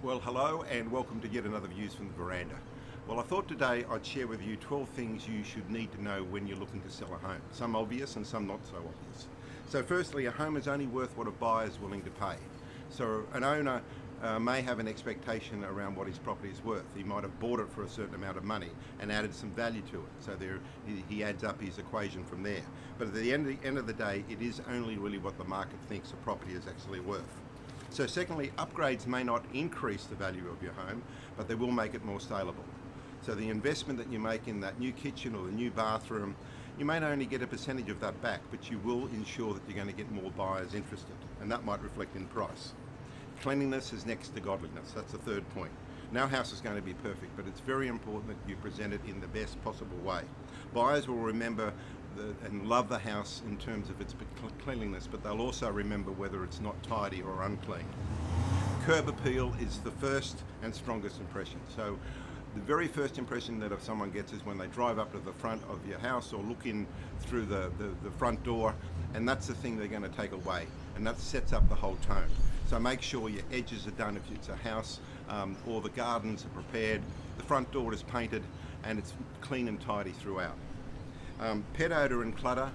Well, hello and welcome to yet another Views from the Veranda. Well, I thought today I'd share with you 12 things you should need to know when you're looking to sell a home. Some obvious and some not so obvious. So firstly, a home is only worth what a buyer is willing to pay. So an owner may have an expectation around what his property is worth. He might have bought it for a certain amount of money and added some value to it. So he adds up his equation from there. But at the end of the day, it is only really what the market thinks a property is actually worth. So secondly, upgrades may not increase the value of your home, but they will make it more saleable. So the investment that you make in that new kitchen or the new bathroom, you may not only get a percentage of that back, but you will ensure that you're going to get more buyers interested, and that might reflect in price. Cleanliness is next to godliness. That's the third point. No house is going to be perfect, but it's very important that you present it in the best possible way. Buyers will remember and love the house in terms of its cleanliness, but they'll also remember whether it's not tidy or unclean. Curb appeal is the first and strongest impression. So the very first impression that if someone gets is when they drive up to the front of your house or look in through the front door, and that's the thing they're going to take away, and that sets up the whole tone. So make sure your edges are done if it's a house, or the gardens are prepared, the front door is painted, and it's clean and tidy throughout. Pet odor and clutter,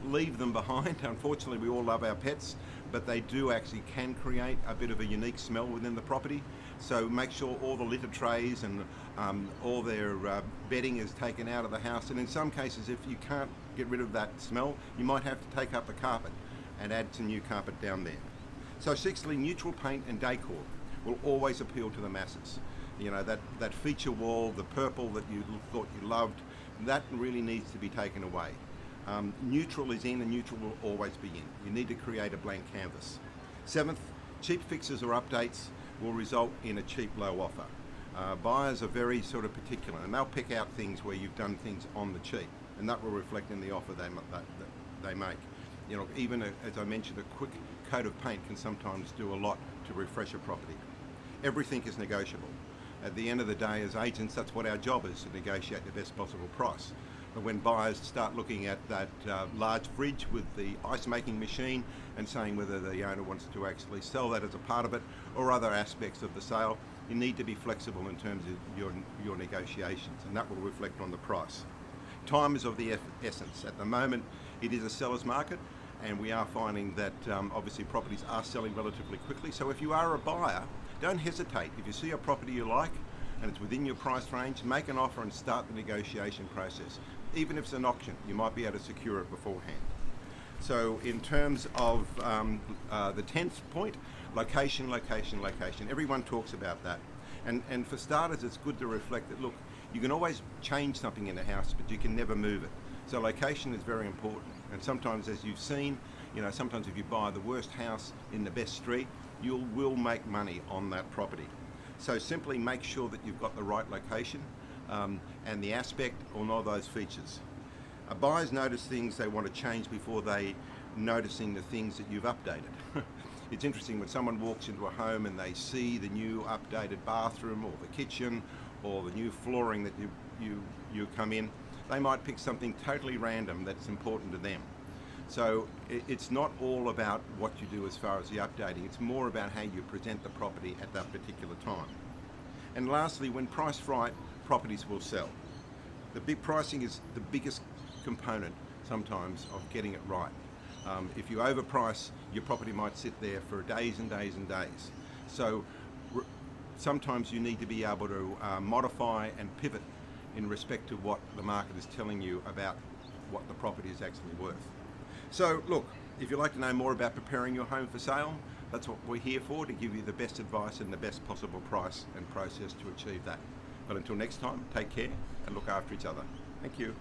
leave them behind. Unfortunately, we all love our pets, but they do actually can create a bit of a unique smell within the property. So make sure all the litter trays and all their bedding is taken out of the house. And in some cases, if you can't get rid of that smell, you might have to take up the carpet and add some new carpet down there. So sixthly, neutral paint and decor will always appeal to the masses. You know, that feature wall, the purple that you thought you loved, that really needs to be taken away. Neutral is in and neutral will always be in. You need to create a blank canvas. Seventh, cheap fixes or updates will result in a cheap low offer. Buyers are very sort of particular, and they'll pick out things where you've done things on the cheap, and that will reflect in the offer they make. You know, even as I mentioned, a quick coat of paint can sometimes do a lot to refresh a property. Everything is negotiable. At the end of the day, as agents, that's what our job is, to negotiate the best possible price. But when buyers start looking at that large fridge with the ice making machine and saying whether the owner wants to actually sell that as a part of it or other aspects of the sale, you need to be flexible in terms of your negotiations, and that will reflect on the price. Time is of the essence. At the moment, it is a seller's market, and we are finding that obviously properties are selling relatively quickly. So if you are a buyer, don't hesitate. If you see a property you like and it's within your price range, make an offer and start the negotiation process. Even if it's an auction, you might be able to secure it beforehand. So in terms of the 10th point, location, location, location. Everyone talks about that. And for starters, it's good to reflect that, look, you can always change something in a house, but you can never move it. So location is very important. And sometimes, as you've seen, you know, sometimes if you buy the worst house in the best street, you will make money on that property. So simply make sure that you've got the right location and the aspect on all those features. Buyers notice things they want to change before they noticing the things that you've updated. It's interesting when someone walks into a home and they see the new updated bathroom or the kitchen or the new flooring that you come in, they might pick something totally random that's important to them. So it's not all about what you do as far as the updating, it's more about how you present the property at that particular time. And lastly, when priced right, properties will sell. The big pricing is the biggest component sometimes of getting it right. If you overprice, your property might sit there for days and days and days. So sometimes you need to be able to modify and pivot in respect to what the market is telling you about what the property is actually worth. So look, if you'd like to know more about preparing your home for sale, that's what we're here for, to give you the best advice and the best possible price and process to achieve that. But until next time, take care and look after each other. Thank you.